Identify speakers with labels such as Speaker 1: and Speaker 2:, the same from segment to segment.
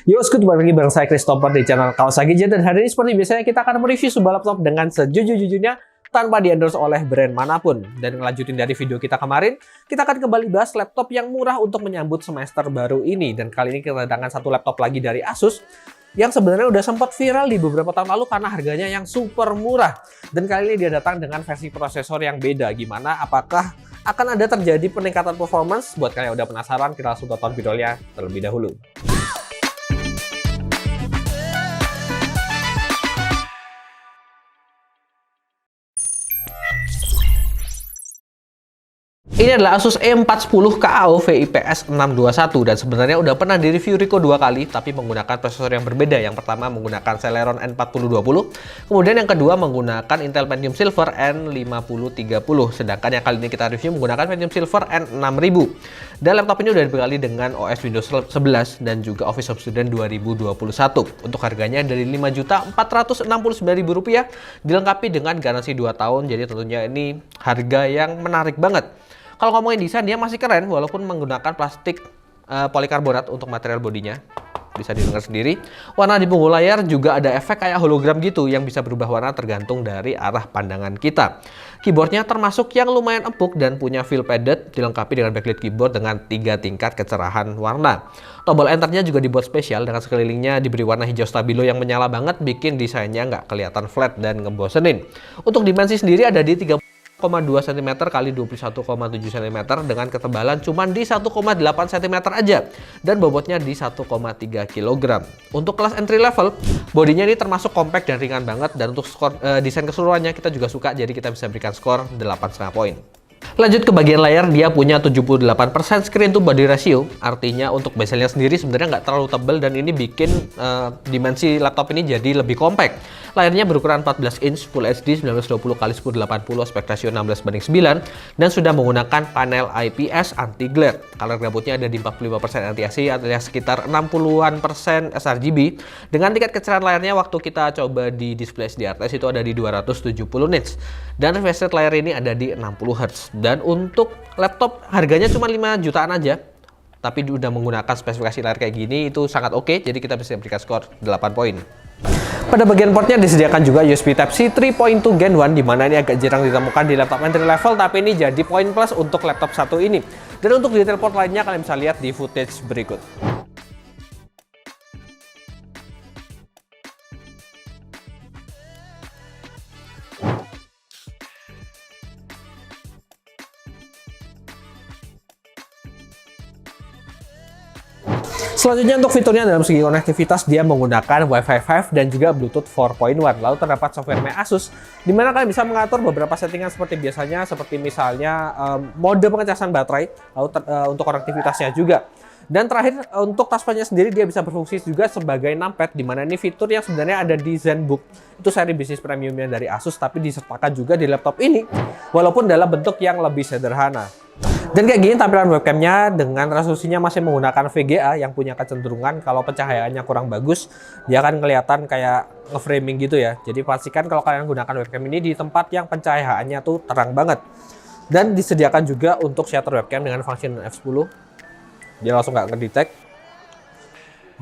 Speaker 1: Yo, balik lagi bareng saya Christopher di channel Kawasaki Jet, dan hari ini seperti biasanya kita akan mereview sebuah laptop dengan sejujur-jujurnya tanpa di-endorse oleh brand manapun. Dan ngelanjutin dari video kita kemarin, kita akan kembali bahas laptop yang murah untuk menyambut semester baru ini. Dan kali ini kita kedatangan satu laptop lagi dari Asus yang sebenarnya udah sempat viral di beberapa tahun lalu karena harganya yang super murah. Dan kali ini dia datang dengan versi prosesor yang beda. Gimana? Apakah akan ada terjadi peningkatan performance? Buat kalian yang udah penasaran, kita langsung tonton videonya terlebih dahulu. Ini adalah Asus E410 KAO VIPS 621 dan sebenarnya udah pernah di review Rico 2 kali tapi menggunakan prosesor yang berbeda. Yang pertama menggunakan Celeron N4020, kemudian yang kedua menggunakan Intel Pentium Silver N5030, sedangkan yang kali ini kita review menggunakan Pentium Silver N6000. Dan laptop ini udah dibekali dengan OS Windows 11 dan juga Office of Student 2021. Untuk harganya dari Rp5.469.000 dilengkapi dengan garansi 2 tahun, jadi tentunya ini harga yang menarik banget. Kalau ngomongin desain, dia masih keren walaupun menggunakan plastik polikarbonat untuk material bodinya. Bisa didengar sendiri. Warna di punggung layar juga ada efek kayak hologram gitu yang bisa berubah warna tergantung dari arah pandangan kita. Keyboardnya termasuk yang lumayan empuk dan punya feel padded, dilengkapi dengan backlit keyboard dengan 3 tingkat kecerahan warna. Tombol enternya juga dibuat spesial dengan sekelilingnya diberi warna hijau stabilo yang menyala banget, bikin desainnya nggak kelihatan flat dan ngebosenin. Untuk dimensi sendiri ada di 3,2 cm x 21,7 cm dengan ketebalan cuma di 1,8 cm aja dan bobotnya di 1,3 kg. Untuk kelas entry level, bodinya ini termasuk compact dan ringan banget, dan untuk skor desain keseluruhannya kita juga suka, jadi kita bisa berikan skor 8,5 poin. Lanjut ke bagian layar, dia punya 78% screen to body ratio, artinya untuk bezelnya sendiri sebenarnya nggak terlalu tebal dan ini bikin dimensi laptop ini jadi lebih compact. Layarnya berukuran 14 inch Full HD 1920x1080 aspek rasio 16:9 dan sudah menggunakan panel IPS anti glare. Color gabutnya ada di 45% anti-AC alias sekitar 60-an% sRGB. Dengan tingkat kecerahan layarnya waktu kita coba di display HDR-TS itu ada di 270 nits. Dan refresh rate layar ini ada di 60 Hz. Dan untuk laptop harganya cuma 5 jutaan aja, tapi udah menggunakan spesifikasi layar kayak gini itu sangat oke, jadi kita bisa berikan skor 8 poin. Pada bagian portnya disediakan juga USB Type-C 3.2 Gen 1, dimana ini agak jarang ditemukan di laptop entry level, tapi ini jadi poin plus untuk laptop satu ini. Dan untuk detail port lainnya kalian bisa lihat di footage berikut. Selanjutnya untuk fiturnya dalam segi konektivitas, dia menggunakan Wi-Fi 5 dan juga Bluetooth 4.1. Lalu terdapat software Asus di mana kalian bisa mengatur beberapa settingan seperti biasanya, seperti misalnya mode pengecasan baterai, lalu untuk konektivitasnya juga. Dan terakhir untuk touchpad-nya sendiri dia bisa berfungsi juga sebagai numpad, di mana ini fitur yang sebenarnya ada di ZenBook. Itu seri bisnis premiumnya dari Asus, tapi disertakan juga di laptop ini walaupun dalam bentuk yang lebih sederhana. Dan kayak gini tampilan webcamnya dengan resolusinya masih menggunakan VGA yang punya kecenderungan kalau pencahayaannya kurang bagus, dia akan kelihatan kayak nge-framing gitu ya. Jadi pastikan kalau kalian gunakan webcam ini di tempat yang pencahayaannya tuh terang banget. Dan disediakan juga untuk shutter webcam dengan function F10. Dia langsung nggak ngedetect.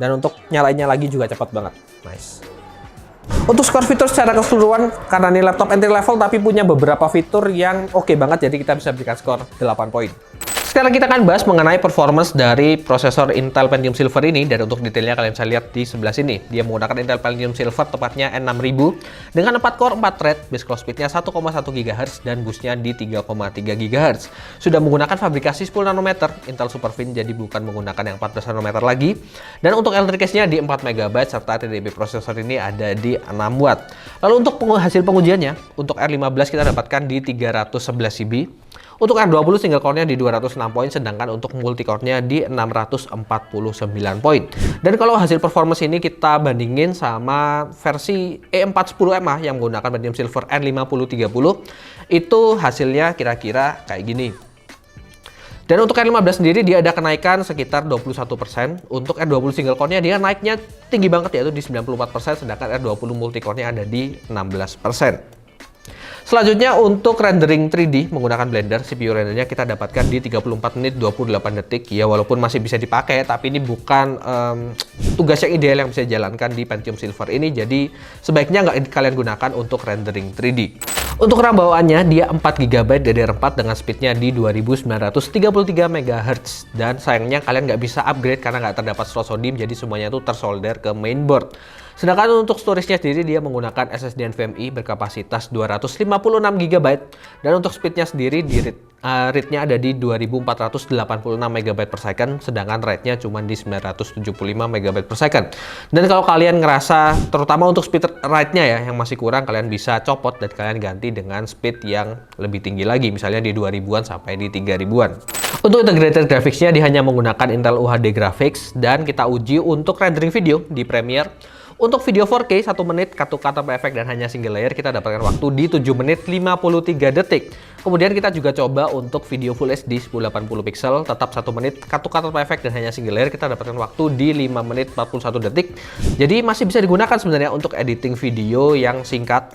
Speaker 1: Dan untuk nyalainnya lagi juga cepat banget. Nice. Untuk skor fitur secara keseluruhan, karena ini laptop entry level tapi punya beberapa fitur yang oke banget, jadi kita bisa berikan skor 8 poin. Sekarang kita akan bahas mengenai performance dari prosesor Intel Pentium Silver ini, dan untuk detailnya kalian bisa lihat di sebelah sini. Dia menggunakan Intel Pentium Silver, tepatnya N6000, dengan 4 core 4 thread, base clock speednya 1,1 GHz dan boostnya di 3,3 GHz. Sudah menggunakan fabrikasi 10 nanometer Intel Superfin, jadi bukan menggunakan yang 14 nanometer lagi. Dan untuk electric case-nya di 4 MB serta TDP prosesor ini ada di 6 Watt. Lalu untuk hasil pengujiannya, untuk R15 kita dapatkan di 311 CB. Untuk R20 single core-nya di 206 poin, sedangkan untuk multi core-nya di 649 poin. Dan kalau hasil performance ini kita bandingin sama versi E410MA yang menggunakan Pentium Silver N5030, itu hasilnya kira-kira kayak gini. Dan untuk R15 sendiri dia ada kenaikan sekitar 21%. Untuk R20 single core-nya dia naiknya tinggi banget, yaitu di 94%, sedangkan R20 multi core-nya ada di 16%. Selanjutnya untuk rendering 3D menggunakan Blender, CPU rendernya kita dapatkan di 34 menit 28 detik. Ya walaupun masih bisa dipakai, tapi ini bukan tugas yang ideal yang bisa dijalankan di Pentium Silver ini. Jadi sebaiknya nggak kalian gunakan untuk rendering 3D. Untuk RAM bawaannya dia 4 GB DDR4 dengan speednya di 2933 MHz. Dan sayangnya kalian nggak bisa upgrade karena nggak terdapat slot SODIMM, jadi semuanya itu tersolder ke mainboard. Sedangkan untuk storage-nya sendiri dia menggunakan SSD NVMe berkapasitas 256 GB dan untuk speed-nya sendiri di read-nya ada di 2486 MB per second, sedangkan write-nya cuma di 975 MB per second. Dan kalau kalian ngerasa terutama untuk speed write-nya ya yang masih kurang, kalian bisa copot dan kalian ganti dengan speed yang lebih tinggi lagi, misalnya di 2000-an sampai di 3000-an. Untuk integrated graphics-nya dia hanya menggunakan Intel UHD Graphics dan kita uji untuk rendering video di Premiere. Untuk video 4K 1 menit cut-to-cut tanpa efek dan hanya single layer kita dapatkan waktu di 7 menit 53 detik. Kemudian kita juga coba untuk video Full HD 1080 pixel tetap 1 menit cut-to-cut tanpa efek dan hanya single layer kita dapatkan waktu di 5 menit 41 detik. Jadi masih bisa digunakan sebenarnya untuk editing video yang singkat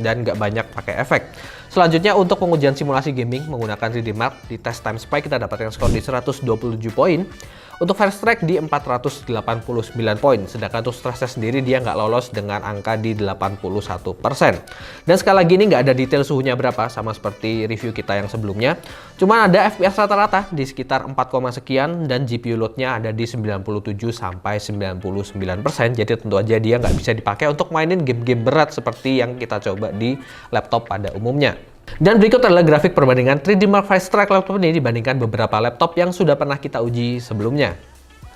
Speaker 1: dan nggak banyak pakai efek. Selanjutnya untuk pengujian simulasi gaming menggunakan 3D Mark di Test Time Spy kita dapatkan skor di 127 poin. Untuk First Strike di 489 poin, sedangkan untuk stress test sendiri dia nggak lolos dengan angka di 81%. Dan sekali lagi ini nggak ada detail suhunya berapa, sama seperti review kita yang sebelumnya. Cuma ada FPS rata-rata di sekitar 4, sekian dan GPU load-nya ada di 97 sampai 99%. Jadi tentu aja dia nggak bisa dipakai untuk mainin game-game berat seperti yang kita coba di laptop pada umumnya. Dan berikut adalah grafik perbandingan 3D Mark V Strike laptop ini dibandingkan beberapa laptop yang sudah pernah kita uji sebelumnya.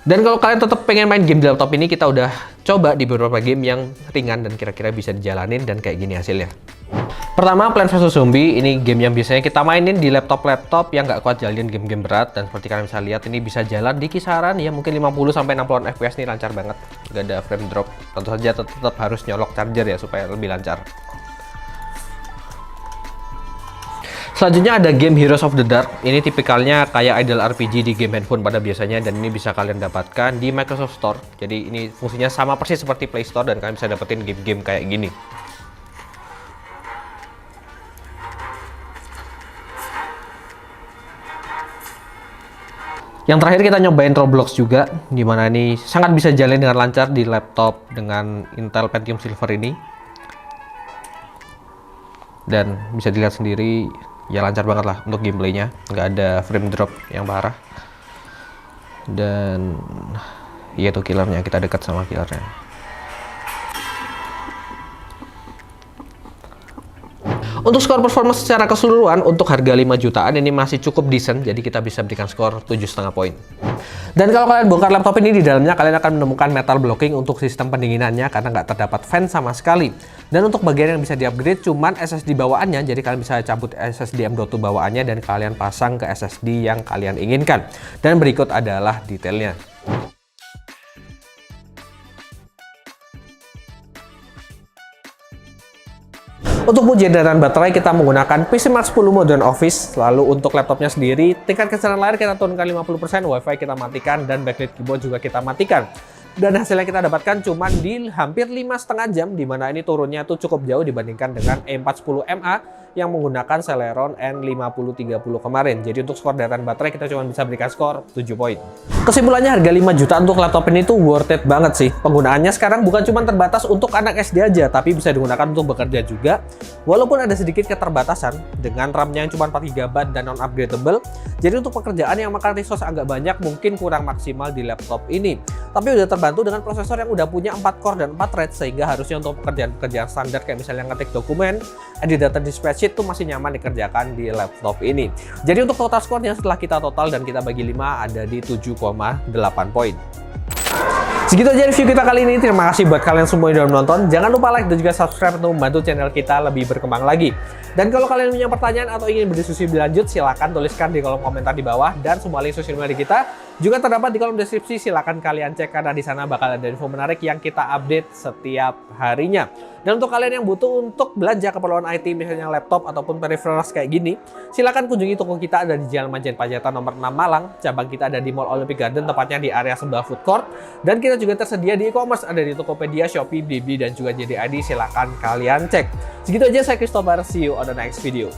Speaker 1: Dan kalau kalian tetap pengen main game di laptop ini, kita udah coba di beberapa game yang ringan dan kira-kira bisa dijalanin dan kayak gini hasilnya. Pertama, Plants vs Zombie. Ini game yang biasanya kita mainin di laptop-laptop yang nggak kuat jalanin game-game berat. Dan seperti kalian bisa lihat, ini bisa jalan di kisaran ya mungkin 50-60 FPS nih, lancar banget. Nggak ada frame drop. Tentu saja tetap harus nyolok charger ya supaya lebih lancar. Selanjutnya ada game Heroes of the Dark. Ini tipikalnya kayak idle RPG di game handphone pada biasanya dan ini bisa kalian dapatkan di Microsoft Store. Jadi ini fungsinya sama persis seperti Play Store dan kalian bisa dapetin game-game kayak gini. Yang terakhir kita nyobain Roblox juga, dimana ini sangat bisa jalan dengan lancar di laptop dengan Intel Pentium Silver ini. Dan bisa dilihat sendiri, ya lancar banget lah untuk gameplaynya, nggak ada frame drop yang parah. Dan ya itu killernya, kita dekat sama killernya. Untuk skor performance secara keseluruhan untuk harga 5 jutaan ini masih cukup decent, jadi kita bisa berikan skor 7,5 poin. Dan kalau kalian bongkar laptop ini, di dalamnya kalian akan menemukan metal blocking untuk sistem pendinginannya karena nggak terdapat fan sama sekali. Dan untuk bagian yang bisa di-upgrade cuman SSD bawaannya, jadi kalian bisa cabut SSD M.2 bawaannya dan kalian pasang ke SSD yang kalian inginkan. Dan berikut adalah detailnya. Untuk ujian dayaan baterai kita menggunakan PC Mark 10 Modern Office. Lalu untuk laptopnya sendiri, tingkat kecerdasan layar kita turunkan 50%, WiFi kita matikan, dan backlit keyboard juga kita matikan. Dan hasilnya kita dapatkan cuma di hampir 5,5 jam, dimana ini turunnya tuh cukup jauh dibandingkan dengan E410MA yang menggunakan Celeron N5030 kemarin. Jadi untuk skor dayaan baterai kita cuma bisa berikan skor 7 poin. Kesimpulannya harga 5 juta untuk laptop ini tuh worth it banget sih. Penggunaannya sekarang bukan cuma terbatas untuk anak SD aja, tapi bisa digunakan untuk bekerja juga. Walaupun ada sedikit keterbatasan dengan RAM-nya yang cuma 4 GB dan non-upgradable. Jadi untuk pekerjaan yang makan resource agak banyak mungkin kurang maksimal di laptop ini. Tapi udah terbantu dengan prosesor yang udah punya 4 core dan 4 thread, sehingga harusnya untuk pekerjaan-pekerjaan standar kayak misalnya ngetik dokumen, edit data di spreadsheet tuh masih nyaman dikerjakan di laptop ini. Jadi untuk total skornya setelah kita total dan kita bagi 5 ada di 7,8 poin. Segitu aja review kita kali ini. Terima kasih buat kalian semua yang udah menonton. Jangan lupa like dan juga subscribe untuk membantu channel kita lebih berkembang lagi. Dan kalau kalian punya pertanyaan atau ingin berdiskusi lebih lanjut, silahkan tuliskan di kolom komentar di bawah. Dan semua link sosial media kita juga terdapat di kolom deskripsi. Silahkan kalian cek karena di sana bakal ada info menarik yang kita update setiap harinya. Dan untuk kalian yang butuh untuk belanja keperluan IT, misalnya laptop ataupun peripherals kayak gini, silakan kunjungi toko kita ada di Jalan Majen Pajatan nomor 6 Malang. Cabang kita ada di Mall Olympic Garden, tepatnya di area sebelah food court. Dan kita juga tersedia di e-commerce, ada di Tokopedia, Shopee, Blibli, dan juga JD ID. Silakan kalian cek. Segitu aja, saya Christopher. See you on the next video.